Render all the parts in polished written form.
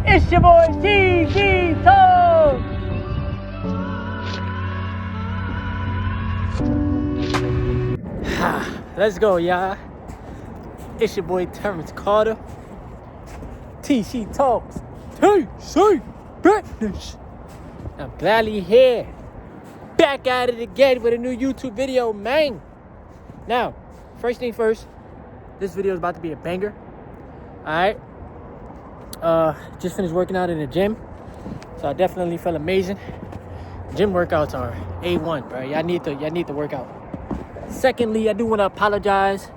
It's your boy TG Talk. Let's go, y'all. It's your boy Terrence Carter. TC Talks. TC Business. I'm gladly here. Back at it again with a new YouTube video, man. Now, first thing first, this video is about to be a banger. Alright. Just finished working out in the gym. So I definitely feel amazing. Gym workouts are A1, bro. Y'all need to work out. Secondly, I do want to apologize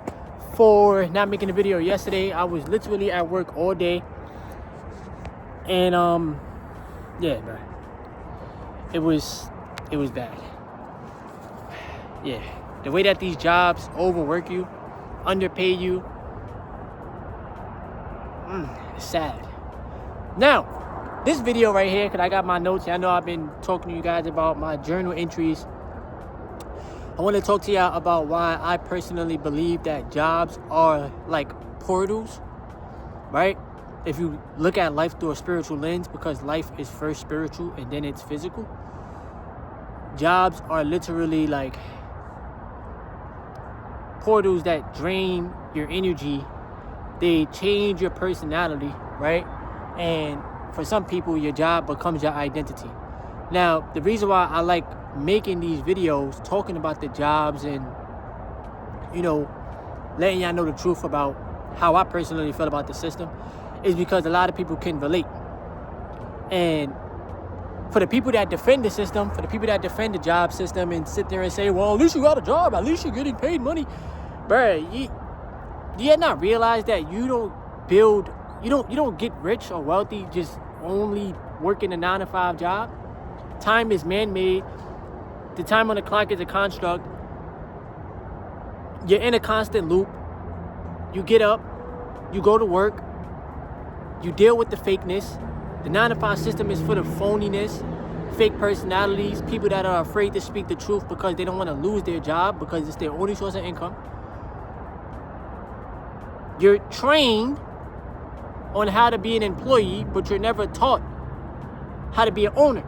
for not making a video yesterday. I was literally at work all day. And yeah, bro. It was bad. Yeah. The way that these jobs overwork you, underpay you, it's sad. Now, this video right here, because I got my notes. I know I've been talking to you guys about my journal entries. I want to talk to y'all about why I personally believe that jobs are like portals, right? If you look at life through a spiritual lens, because life is first spiritual and then it's physical, jobs are literally like portals that drain your energy. They change your personality, right? And for some people, your job becomes your identity. Now, the reason why I like making these videos, talking about the jobs and, you know, letting y'all know the truth about how I personally feel about the system, is because a lot of people can relate. And for the people that defend the system, for the people that defend the job system and sit there and say, well, at least you got a job, at least you're getting paid money, bruh, do you not realize that you don't get rich or wealthy just only working a 9-to-5 job? Time is man-made. The time on the clock is a construct. You're in a constant loop. You get up, you go to work, you deal with the fakeness. The 9-to-5 system is full of phoniness, fake personalities, people that are afraid to speak the truth because they don't want to lose their job because it's their only source of income. You're trained on how to be an employee, but you're never taught how to be an owner.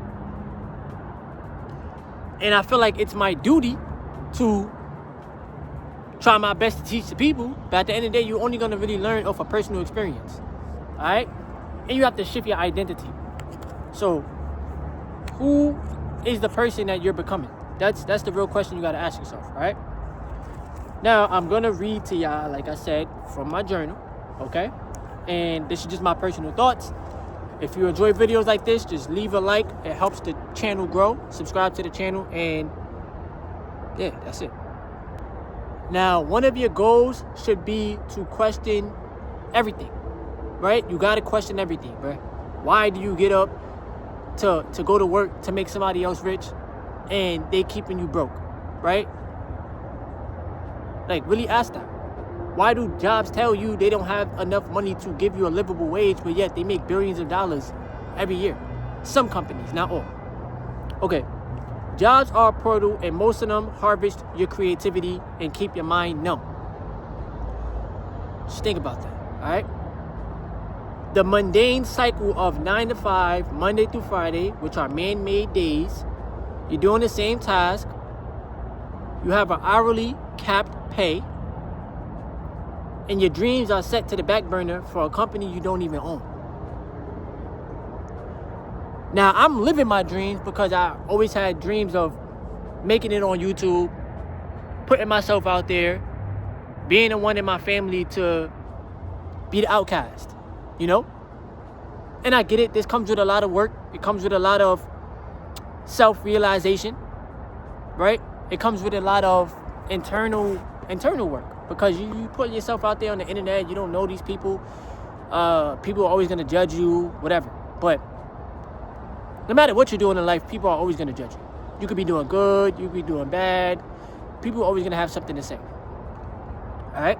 And I feel like it's my duty to try my best to teach the people, but at the end of the day, you're only going to really learn off a personal experience. All right? And you have to shift your identity. So, who is the person that you're becoming? That's the real question you got to ask yourself, all right? Now, I'm going to read to y'all, like I said, from my journal, okay? And this is just my personal thoughts. If you enjoy videos like this, just leave a like. It helps the channel grow. Subscribe to the channel, and yeah, that's it. Now, one of your goals should be to question everything, right? You got to question everything, right? Why do you get up to go to work to make somebody else rich and they keeping you broke, right? Like, really ask that. Why do jobs tell you they don't have enough money to give you a livable wage, but yet they make billions of dollars every year? Some companies, not all. Okay, jobs are a portal, and most of them harvest your creativity and keep your mind numb. Just think about that, all right? The mundane cycle of 9 to 5, Monday through Friday, which are man-made days, you're doing the same task, you have an hourly capped pay, and your dreams are set to the back burner for a company you don't even own. Now, I'm living my dreams because I always had dreams of making it on YouTube, putting myself out there, being the one in my family to be the outcast, you know? And I get it. This comes with a lot of work. It comes with a lot of self-realization, right? It comes with a lot of internal work, because you put yourself out there on the internet. You don't know these people. People are always going to judge you, whatever. But no matter what you're doing in life, people are always going to judge you. You could be doing good, you could be doing bad. People are always going to have something to say. All right?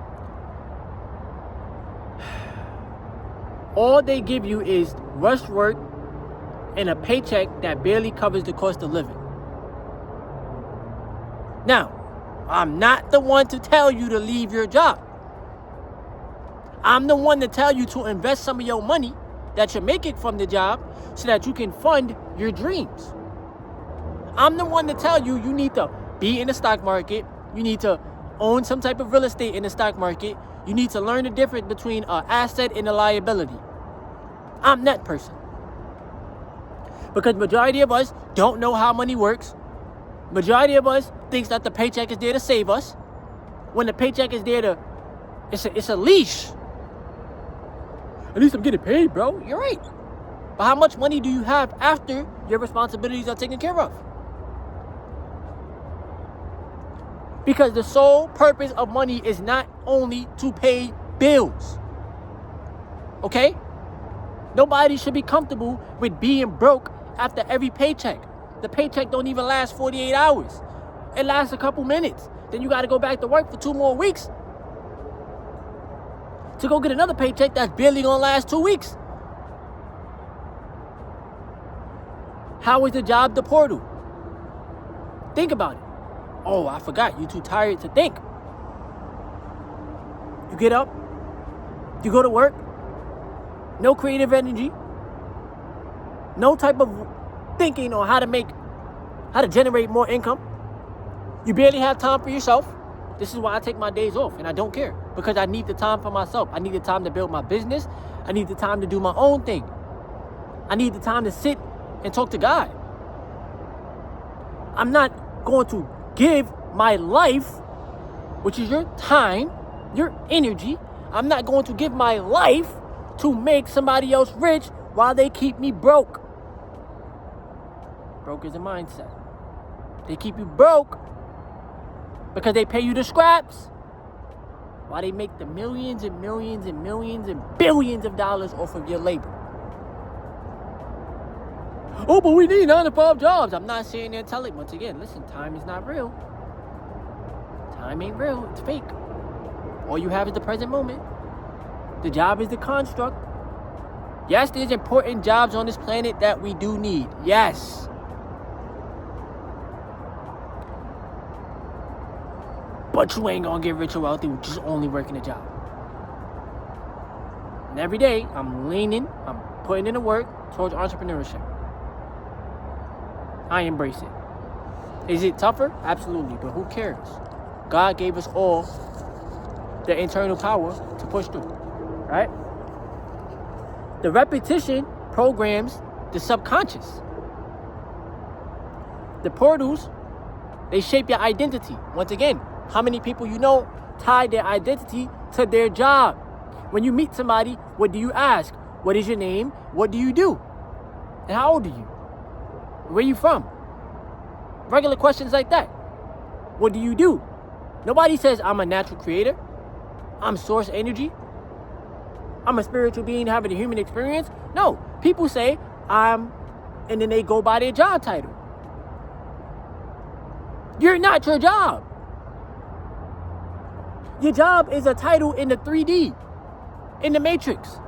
All they give you is rushed work and a paycheck that barely covers the cost of living. Now, I'm not the one to tell you to leave your job. I'm the one to tell you to invest some of your money that you're making from the job so that you can fund your dreams. I'm the one to tell you you need to be in the stock market. You need to own some type of real estate in the stock market. You need to learn the difference between an asset and a liability. I'm that person. Because majority of us don't know how money works. Majority of us thinks that the paycheck is there to save us. When the paycheck is there to, it's a leash. At least I'm getting paid, bro. You're right. But how much money do you have after your responsibilities are taken care of? Because the sole purpose of money is not only to pay bills. Okay? Nobody should be comfortable with being broke after every paycheck. The paycheck don't even last 48 hours. It lasts a couple minutes. Then you got to go back to work for 2 more weeks to go get another paycheck that's barely going to last 2 weeks. How is the job the portal? Think about it. Oh, I forgot. You're too tired to think. You get up. You go to work. No creative energy. No type of thinking on how to generate more income. You barely have time for yourself. This is why I take my days off, and I don't care. Because I need the time for myself. I need the time to build my business. I need the time to do my own thing. I need the time to sit and talk to God. I'm not going to give my life, which is your time, your energy. I'm not going to give my life to make somebody else rich while they keep me broke. Broke is a mindset. They keep you broke because they pay you the scraps while they make the millions and millions and millions and billions of dollars off of your labor. Oh, but we need 9 to 5 jobs. I'm not sitting there telling, once again, listen, time is not real. Time ain't real. It's fake. All you have is the present moment. The job is the construct. Yes, there's important jobs on this planet that we do need. Yes. But you ain't gonna get rich or wealthy with just only working a job. And every day, I'm putting in the work towards entrepreneurship. I embrace it. Is it tougher? Absolutely, but who cares? God gave us all the internal power to push through, right? The repetition programs the subconscious. The portals, they shape your identity. Once again, how many people you know tie their identity to their job? When you meet somebody, what do you ask? What is your name? What do you do? And how old are you? Where you from? Regular questions like that. What do you do? Nobody says, I'm a natural creator. I'm source energy. I'm a spiritual being having a human experience. No, people say, and then they go by their job title. You're not your job. Your job is a title in the 3D, in the matrix.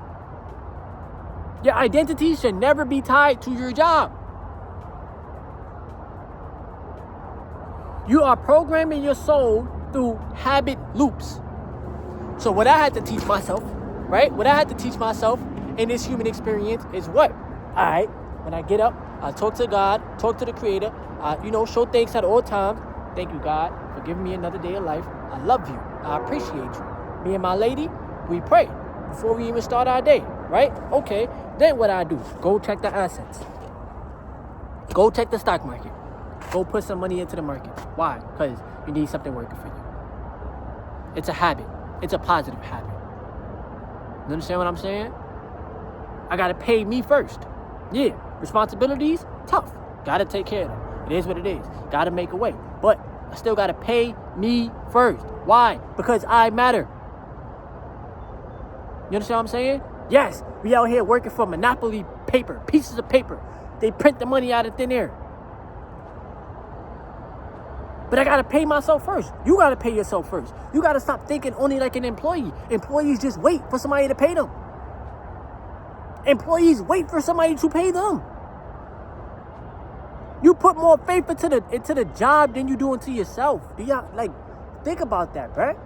Your identity should never be tied to your job. You are programming your soul through habit loops. So what I had to teach myself, right? What I had to teach myself in this human experience is what? All right, when I get up, I talk to God, talk to the Creator, show thanks at all times. Thank you, God, for giving me another day of life. I love you. I appreciate you. Me and my lady, we pray before we even start our day, right? Okay, then what I do? Go check the assets. Go check the stock market. Go put some money into the market. Why? Because you need something working for you. It's a habit. It's a positive habit. You understand what I'm saying? I got to pay me first. Yeah, responsibilities, tough. Got to take care of them. It is what it is. Got to make a way. But I still got to pay me first. Why? Because I matter. You understand what I'm saying? Yes, we out here working for monopoly paper, pieces of paper. They print the money out of thin air. But I got to pay myself first. You got to pay yourself first. You got to stop thinking only like an employee. Employees just wait for somebody to pay them. Employees wait for somebody to pay them. You put more faith into the job than you do into yourself. Do y'all think about that, bro?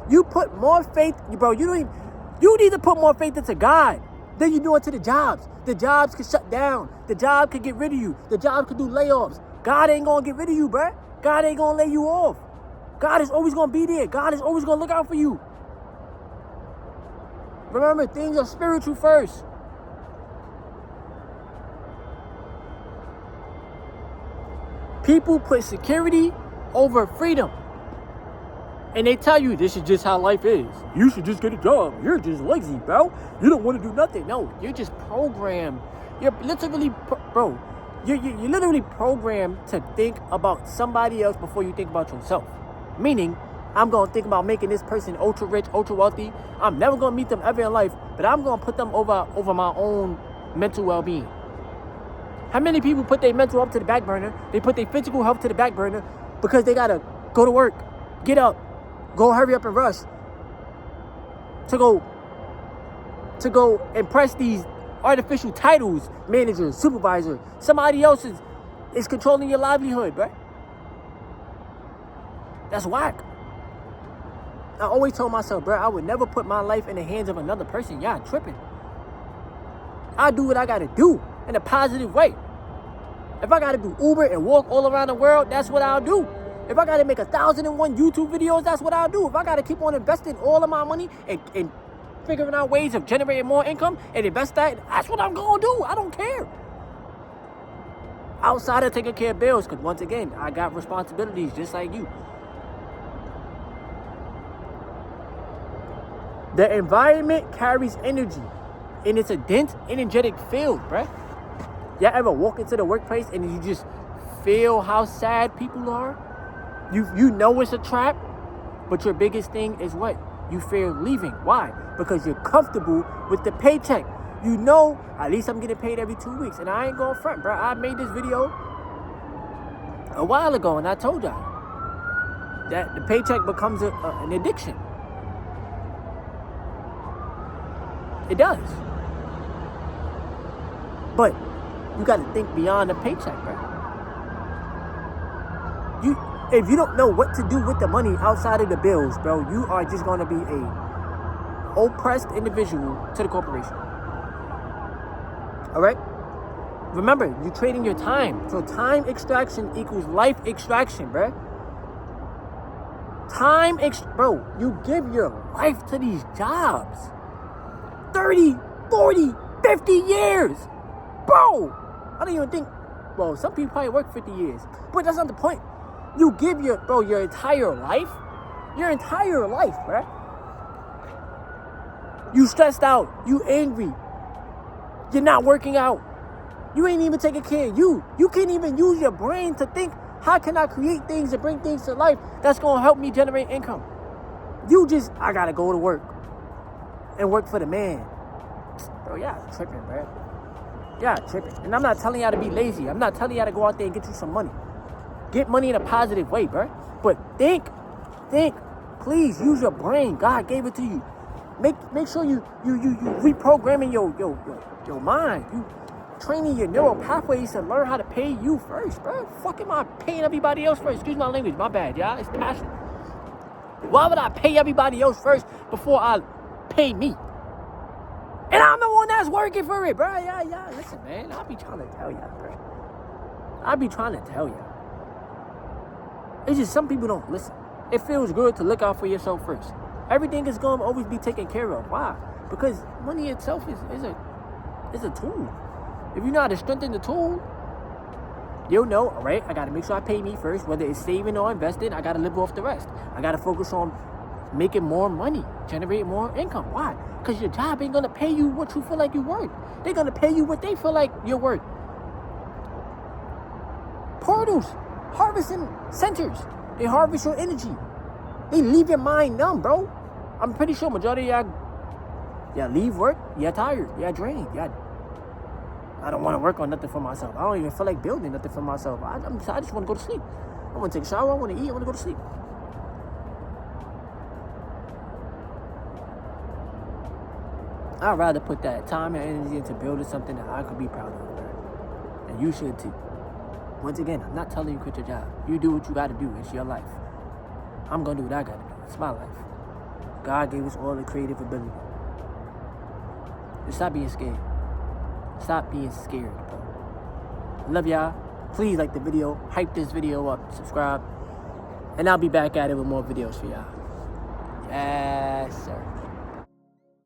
You put more faith, bro. You need to put more faith into God Then you do it to the jobs. The jobs could shut down. The job could get rid of you. The job could do layoffs. God ain't gonna get rid of you, bruh. God ain't gonna lay you off. God is always gonna be there. God is always gonna look out for you. Remember, things are spiritual first. People put security over freedom. And they tell you this is just how life is. You should just get a job. You're just lazy, bro. You don't want to do nothing. No, you're just programmed. You're literally, bro, you're literally programmed to think about somebody else before you think about yourself. Meaning, I'm going to think about making this person ultra rich, ultra wealthy. I'm never going to meet them ever in life, but I'm going to put them over my own mental well-being. How many people put their mental health to the back burner? They put their physical health to the back burner because they got to go to work, get up, go hurry up and rush to go impress these artificial titles, manager, supervisor. Somebody else is controlling your livelihood, bro. That's whack. I always told myself, bro, I would never put my life in the hands of another person. Y'all tripping. I do what I gotta do in a positive way. If I gotta do Uber and walk all around the world, that's what I'll do. If I gotta make 1,001 YouTube videos, that's what I'll do. If I gotta keep on investing all of my money and figuring out ways of generating more income and invest that, that's what I'm gonna do. I don't care. Outside of taking care of bills, because once again, I got responsibilities just like you. The environment carries energy, and it's a dense, energetic field, bruh. Y'all ever walk into the workplace and you just feel how sad people are? You know it's a trap, but your biggest thing is what? You fear leaving. Why? Because you're comfortable with the paycheck. You know, at least I'm getting paid every 2 weeks, and I ain't going front, bro. I made this video a while ago, and I told y'all that the paycheck becomes an addiction. It does. But you got to think beyond the paycheck, bro. If you don't know what to do with the money outside of the bills, bro, you are just going to be a oppressed individual to the corporation. All right? Remember, you're trading your time. So time extraction equals life extraction, bro. Bro, you give your life to these jobs. 30, 40, 50 years. Bro, I don't even think, well, some people probably work 50 years. But that's not the point. You give your entire life. Your entire life, bro. You stressed out. You angry. You're not working out. You ain't even taking care of you. You can't even use your brain to think, how can I create things and bring things to life that's going to help me generate income? I got to go to work and work for the man. Bro, y'all tripping, bro. Y'all tripping. And I'm not telling y'all to be lazy. I'm not telling y'all to go out there and get you some money. Get money in a positive way, bro. But think. Please use your brain. God gave it to you. Make sure you reprogramming your mind. You training your neural pathways to learn how to pay you first, bro. Fuck am I paying everybody else first? Excuse my language. My bad, y'all. It's passion. Why would I pay everybody else first before I pay me? And I'm the one that's working for it, bro. Yeah. Listen, man. I be trying to tell y'all, bro. I be trying to tell y'all. It's just some people don't listen. It feels good to look out for yourself first. Everything is going to always be taken care of. Why? Because money itself is a tool. If you know how to strengthen the tool, you'll know, all right, I got to make sure I pay me first. Whether it's saving or investing, I got to live off the rest. I got to focus on making more money, generating more income. Why? Because your job ain't going to pay you what you feel like you're worth. They're going to pay you what they feel like you're worth. Portals, harvesting centers, they harvest your energy. They leave your mind numb, bro. I'm pretty sure majority of y'all leave work, you're tired, you're drained. I don't want to work on nothing for myself. I don't even feel like building nothing for myself. I just want to go to sleep. I want to take a shower, I want to eat, I want to go to sleep. I'd rather put that time and energy into building something that I could be proud of, bro. And you should too. Once again, I'm not telling you quit your job. You do what you got to do. It's your life. I'm going to do what I got to do. It's my life. God gave us all the creative ability. Just stop being scared. Stop being scared, bro. Love y'all. Please like the video. Hype this video up. Subscribe. And I'll be back at it with more videos for y'all. Yes, sir.